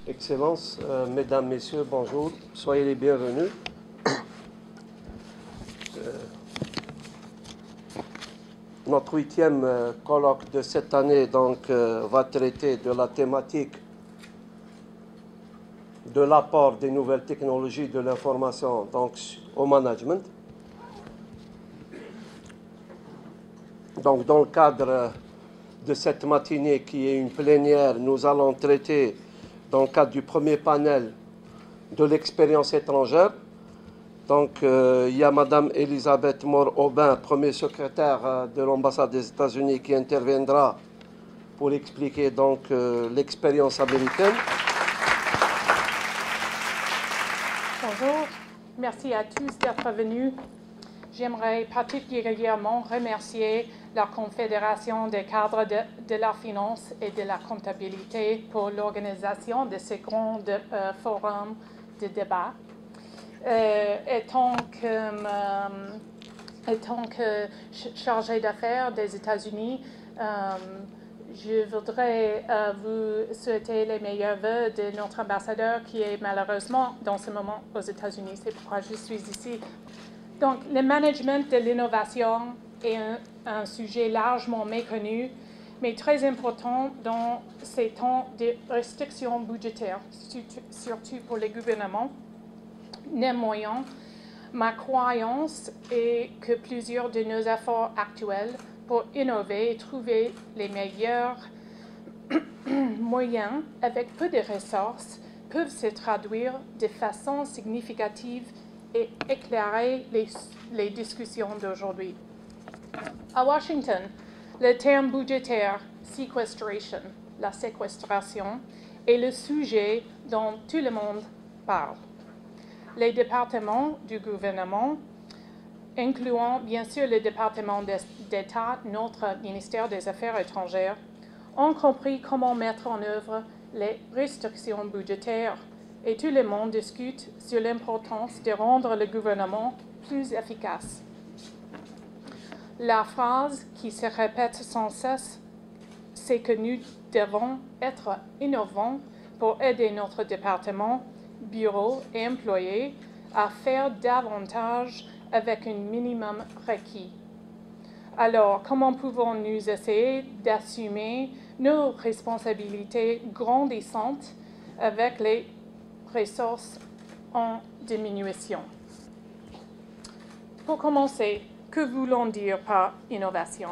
Excellences, Mesdames, Messieurs, bonjour, soyez les bienvenus. Notre 8e colloque de cette année va traiter de la thématique de l'apport des nouvelles technologies de l'information au management. Donc, dans le cadre de cette matinée qui est une plénière, nous allons traiter, dans le cadre du premier panel, de l'expérience étrangère. Donc, il y a Mme Elisabeth Moore-Aubin, premier secrétaire de l'ambassade des États-Unis, qui interviendra pour expliquer l'expérience américaine. Bonjour, merci à tous d'être venus. J'aimerais particulièrement remercier la Confédération des cadres de la finance et de la comptabilité pour l'organisation de ce grand forum de débat. Étant que chargé d'affaires des États-Unis, je voudrais vous souhaiter les meilleurs vœux de notre ambassadeur qui est malheureusement dans ce moment aux États-Unis. C'est pourquoi je suis ici. Donc, le management de l'innovation est un sujet largement méconnu, mais très important dans ces temps de restrictions budgétaires, surtout pour les gouvernements. Néanmoins, ma croyance est que plusieurs de nos efforts actuels pour innover et trouver les meilleurs moyens avec peu de ressources peuvent se traduire de façon significative et éclairer les discussions d'aujourd'hui. À Washington, le terme budgétaire sequestration, la séquestration, est le sujet dont tout le monde parle. Les départements du gouvernement, incluant bien sûr le département d'État, notre ministère des Affaires étrangères, ont compris comment mettre en œuvre les restrictions budgétaires et tout le monde discute sur l'importance de rendre le gouvernement plus efficace. La phrase qui se répète sans cesse, c'est que nous devons être innovants pour aider notre département, bureau et employés à faire davantage avec un minimum requis. Alors, comment pouvons-nous essayer d'assumer nos responsabilités grandissantes avec les ressources en diminution? Pour commencer, que voulons dire par innovation?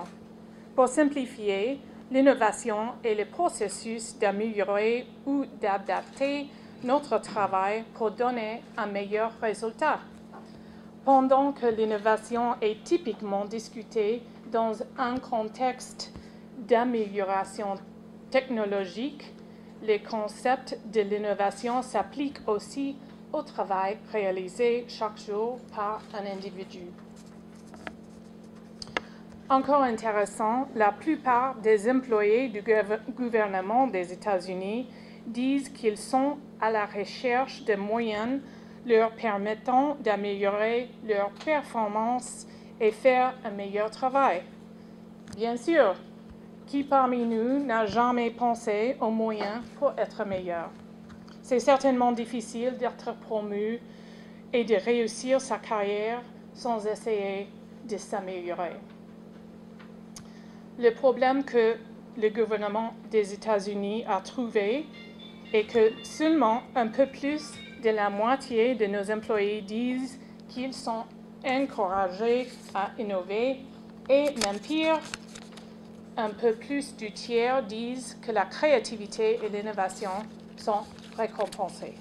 Pour simplifier, l'innovation est le processus d'améliorer ou d'adapter notre travail pour donner un meilleur résultat. Pendant que l'innovation est typiquement discutée dans un contexte d'amélioration technologique, le concept de l'innovation s'applique aussi au travail réalisé chaque jour par un individu. Encore intéressant, la plupart des employés du gouvernement des États-Unis disent qu'ils sont à la recherche de moyens leur permettant d'améliorer leur performance et faire un meilleur travail. Bien sûr, qui parmi nous n'a jamais pensé aux moyens pour être meilleur? C'est certainement difficile d'être promu et de réussir sa carrière sans essayer de s'améliorer. Le problème que le gouvernement des États-Unis a trouvé est que seulement un peu plus de la moitié de nos employés disent qu'ils sont encouragés à innover et, même pire, un peu plus du tiers disent que la créativité et l'innovation sont récompensées.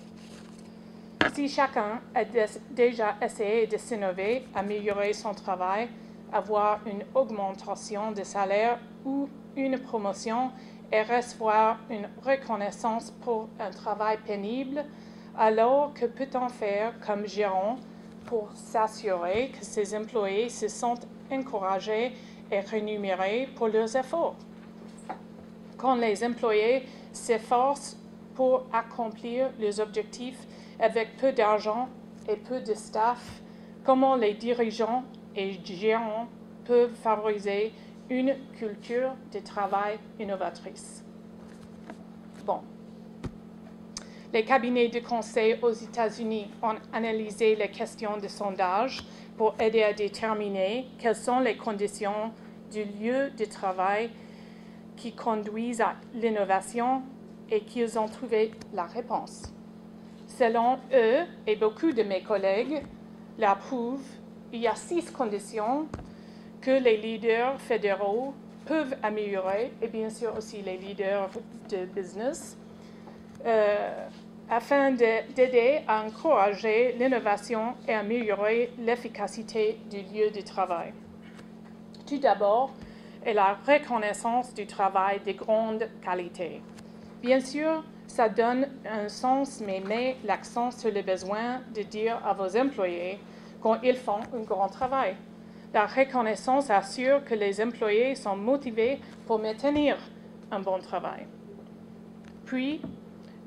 Si chacun a déjà essayé de s'innover, améliorer son travail, avoir une augmentation de salaire ou une promotion et recevoir une reconnaissance pour un travail pénible, alors que peut-on faire comme gérant pour s'assurer que ses employés se sentent encouragés et rémunérés pour leurs efforts? Quand les employés s'efforcent pour accomplir leurs objectifs avec peu d'argent et peu de staff, comment les dirigeants et gérants peuvent favoriser une culture de travail innovatrice? Bon. Les cabinets de conseil aux États-Unis ont analysé les questions de sondage pour aider à déterminer quelles sont les conditions du lieu de travail qui conduisent à l'innovation et qu'ils ont trouvé la réponse. Selon eux, et beaucoup de mes collègues l'approuvent, il y a 6 conditions que les leaders fédéraux peuvent améliorer, et bien sûr aussi les leaders de business, afin d'aider à encourager l'innovation et améliorer l'efficacité du lieu de travail. Tout d'abord est la reconnaissance du travail de grande qualité. Bien sûr, ça donne un sens, mais met l'accent sur le besoin de dire à vos employés quand ils font un grand travail. La reconnaissance assure que les employés sont motivés pour maintenir un bon travail. Puis,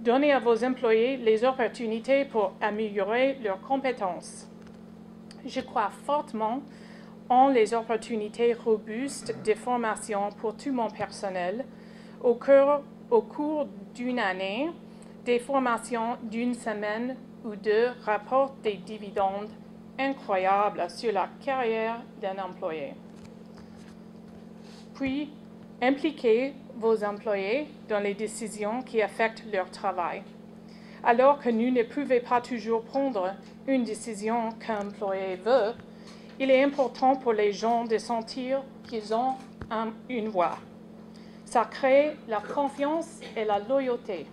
donnez à vos employés les opportunités pour améliorer leurs compétences. Je crois fortement en les opportunités robustes de formation pour tout mon personnel au cours d'une année. Des formations d'une semaine ou deux rapportent des dividendes incroyables sur la carrière d'un employé. Puis, impliquez vos employés dans les décisions qui affectent leur travail. Alors que nous ne pouvons pas toujours prendre une décision qu'un employé veut, il est important pour les gens de sentir qu'ils ont une voix. Ça crée la confiance et la loyauté.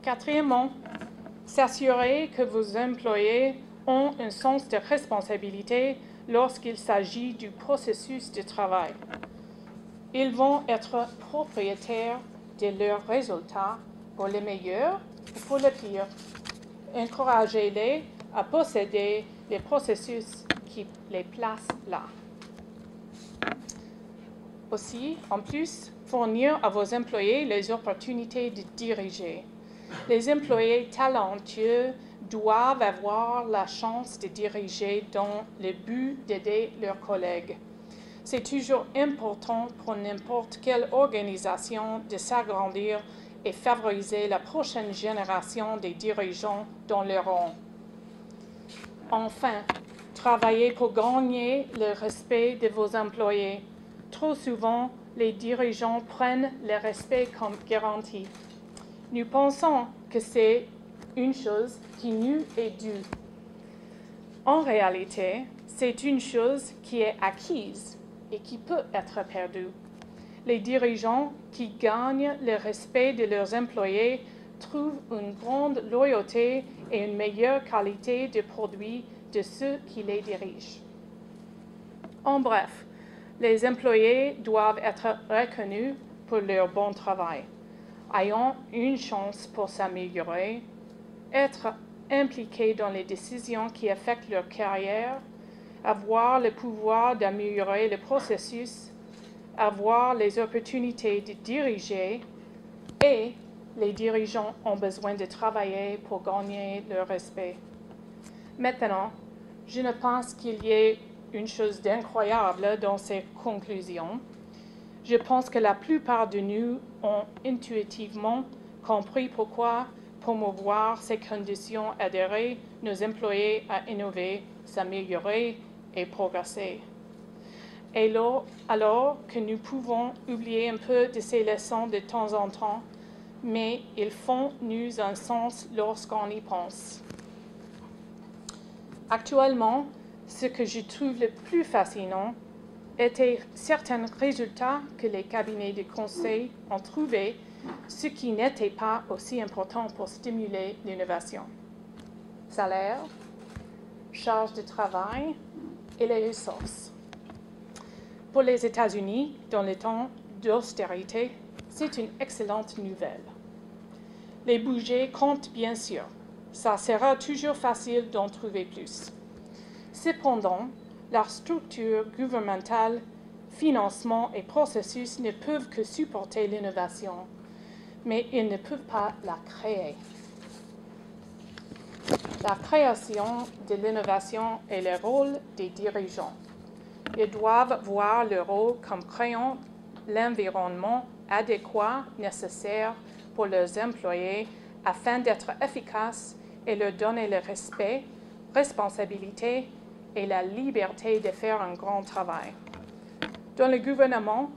Quatrièmement, s'assurer que vos employés ont un sens de responsabilité lorsqu'il s'agit du processus de travail. Ils vont être propriétaires de leurs résultats pour le meilleur ou pour le pire. Encouragez-les à posséder les processus qui les placent là. Aussi, en plus, fournir à vos employés les opportunités de diriger. Les employés talentueux doivent avoir la chance de diriger dans le but d'aider leurs collègues. C'est toujours important pour n'importe quelle organisation de s'agrandir et favoriser la prochaine génération des dirigeants dans leur rang. Enfin, travaillez pour gagner le respect de vos employés. Trop souvent, les dirigeants prennent le respect comme garantie. Nous pensons que c'est une chose qui nous est due. En réalité, c'est une chose qui est acquise et qui peut être perdue. Les dirigeants qui gagnent le respect de leurs employés trouvent une grande loyauté et une meilleure qualité de produits de ceux qui les dirigent. En bref, les employés doivent être reconnus pour leur bon travail, ayant une chance pour s'améliorer, être impliqués dans les décisions qui affectent leur carrière, avoir le pouvoir d'améliorer le processus, avoir les opportunités de diriger, et les dirigeants ont besoin de travailler pour gagner leur respect. Maintenant, je ne pense qu'il y ait une chose d'incroyable dans ces conclusions. Je pense que la plupart de nous ont intuitivement compris pourquoi promouvoir ces conditions aiderait nos employés à innover, s'améliorer et progresser. Et alors que nous pouvons oublier un peu de ces leçons de temps en temps, mais ils font nous un sens lorsqu'on y pense. Actuellement, ce que je trouve le plus fascinant étaient certains résultats que les cabinets de conseil ont trouvés, ce qui n'était pas aussi important pour stimuler l'innovation. Salaire, charge de travail et les ressources. Pour les États-Unis, dans les temps d'austérité, c'est une excellente nouvelle. Les budgets comptent bien sûr. Ça sera toujours facile d'en trouver plus. Cependant, la structure gouvernementale, financement et processus ne peuvent que supporter l'innovation, mais ils ne peuvent pas la créer. La création de l'innovation est le rôle des dirigeants. Ils doivent voir leur rôle comme créant l'environnement adéquat nécessaire pour leurs employés afin d'être efficaces et leur donner le respect, responsabilité et la liberté de faire un grand travail. Dans le gouvernement,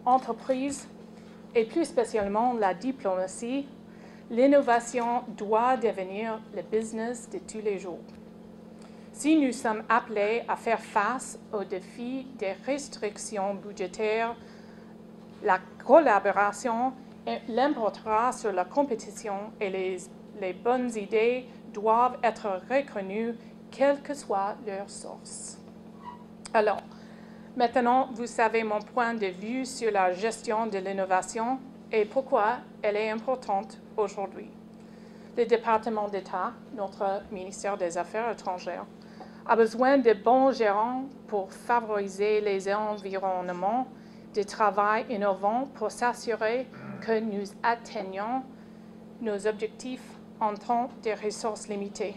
entreprise et plus spécialement la diplomatie, l'innovation doit devenir le business de tous les jours. Si nous sommes appelés à faire face aux défis des restrictions budgétaires, la collaboration l'emportera sur la compétition et les bonnes idées doivent être reconnues, quelle que soit leur source. Alors, maintenant, vous savez mon point de vue sur la gestion de l'innovation et pourquoi elle est importante aujourd'hui. Le département d'État, notre ministère des Affaires étrangères, a besoin de bons gérants pour favoriser les environnements de travail innovants pour s'assurer que nous atteignons nos objectifs en temps de ressources limitées.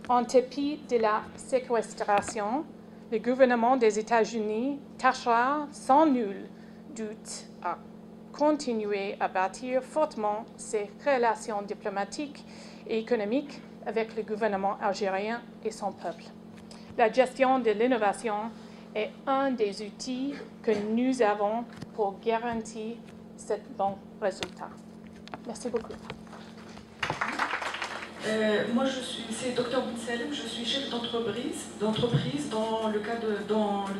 En dépit de la séquestration, le gouvernement des États-Unis tâchera sans nul doute à continuer à bâtir fortement ses relations diplomatiques et économiques avec le gouvernement algérien et son peuple. La gestion de l'innovation est un des outils que nous avons pour garantir ce bon résultat. Merci beaucoup. Moi, c'est Dr Boutsalem, je suis chef d'entreprise dans le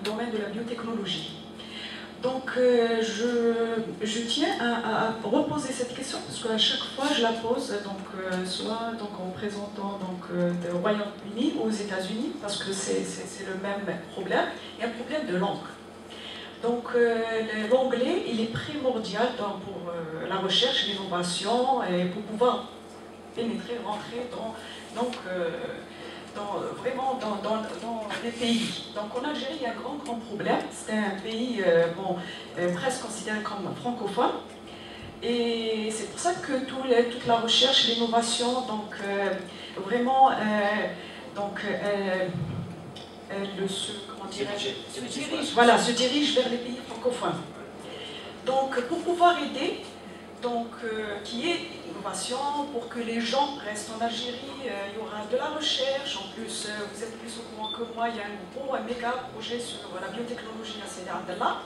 domaine de la biotechnologie. Donc, je tiens à reposer cette question parce qu'à chaque fois, je la pose, soit en présentant le Royaume-Uni ou aux États-Unis, parce que c'est le même problème, et un problème de langue. Donc, l'anglais, il est primordial pour la recherche, l'innovation, et pour pouvoir pénétrer, rentrer vraiment dans les pays. Donc en Algérie, il y a un grand problème. C'est un pays presque considéré comme francophone. Et c'est pour ça que toute la recherche, l'innovation, se dirige vers les pays francophones. Donc pour pouvoir aider, qui est innovation, pour que les gens restent en Algérie, il y aura de la recherche. En plus, vous êtes plus au courant que moi, il y a un méga projet sur la biotechnologie à Sidi Abdallah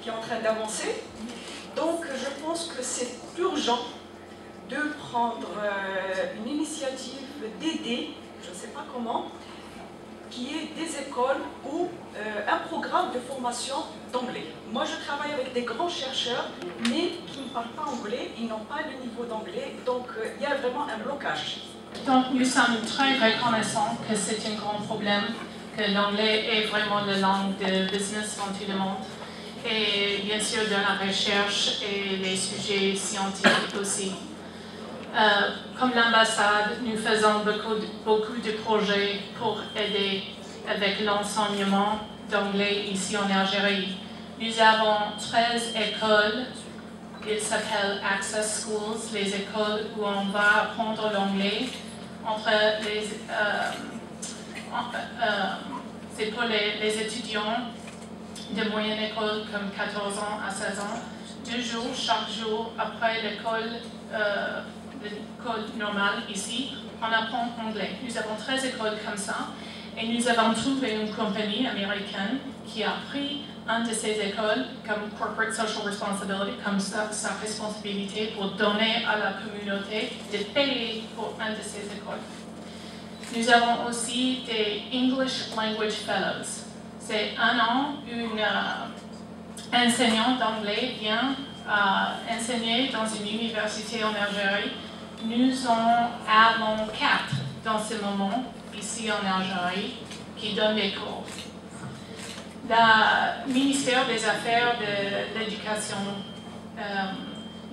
qui est en train d'avancer. Donc je pense que c'est urgent de prendre une initiative d'aider, je ne sais pas comment, qui est des écoles ou un programme de formation d'anglais. Moi, je travaille avec des grands chercheurs, mais qui ne parlent pas anglais, ils n'ont pas le niveau d'anglais, donc il y a vraiment un blocage. Donc, nous sommes très reconnaissants que c'est un grand problème, que l'anglais est vraiment la langue de business dans tout le monde. Et bien sûr, dans la recherche et les sujets scientifiques aussi. Comme l'ambassade, nous faisons beaucoup de projets pour aider avec l'enseignement d'anglais ici en Algérie. Nous avons 13 écoles, ils s'appellent Access Schools, les écoles où on va apprendre l'anglais. C'est pour les étudiants de moyenne école comme 14 ans à 16 ans, 2 jours chaque jour après l'école normale ici, on apprend anglais. Nous avons 13 écoles comme ça et nous avons trouvé une compagnie américaine qui a pris une de ces écoles comme Corporate Social Responsibility, comme sa responsabilité pour donner à la communauté de payer pour une de ces écoles. Nous avons aussi des English Language Fellows. C'est un an, une enseignante d'anglais vient enseigner dans une université en Algérie. Nous en avons 4 dans ce moment, ici en Algérie, qui donnent des cours. Le ministère des Affaires de l'Éducation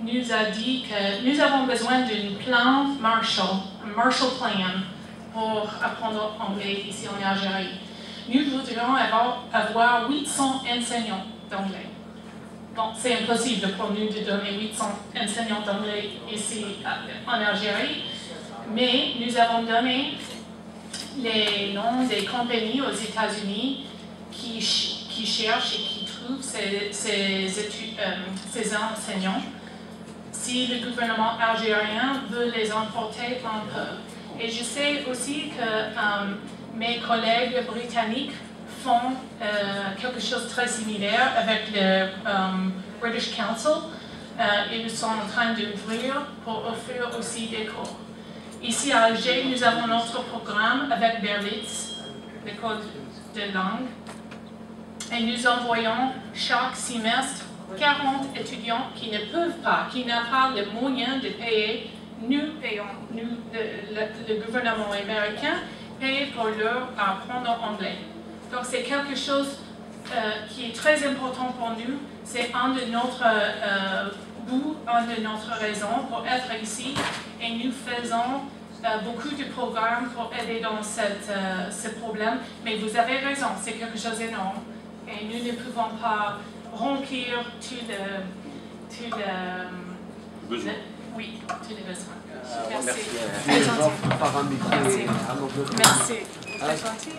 nous a dit que nous avons besoin d'un plan Marshall Plan, pour apprendre anglais ici en Algérie. Nous voudrions avoir 800 enseignants d'anglais. Bon, c'est impossible pour nous de donner 800 enseignants d'anglais ici en Algérie, mais nous avons donné les noms des compagnies aux États-Unis qui cherchent et qui trouvent ces enseignants. si le gouvernement algérien veut les emporter un peu. Et je sais aussi que mes collègues britanniques font quelque chose de très similaire avec le British Council. Ils sont en train d'ouvrir pour offrir aussi des cours. Ici à Alger, nous avons notre programme avec Berlitz, l'école de langue, et nous envoyons chaque semestre 40 étudiants qui ne peuvent pas, qui n'ont pas les moyens de payer. Nous payons, le gouvernement américain paye pour leur apprendre anglais. Donc c'est quelque chose qui est très important pour nous. C'est un de notre une de notre raisons pour être ici, et nous faisons beaucoup de programmes pour aider dans ce problème. Mais vous avez raison, c'est quelque chose d'énorme, et nous ne pouvons pas remplir tous les besoins. Oui, tous les besoins. Merci. Merci. Merci. Merci. Très gentil.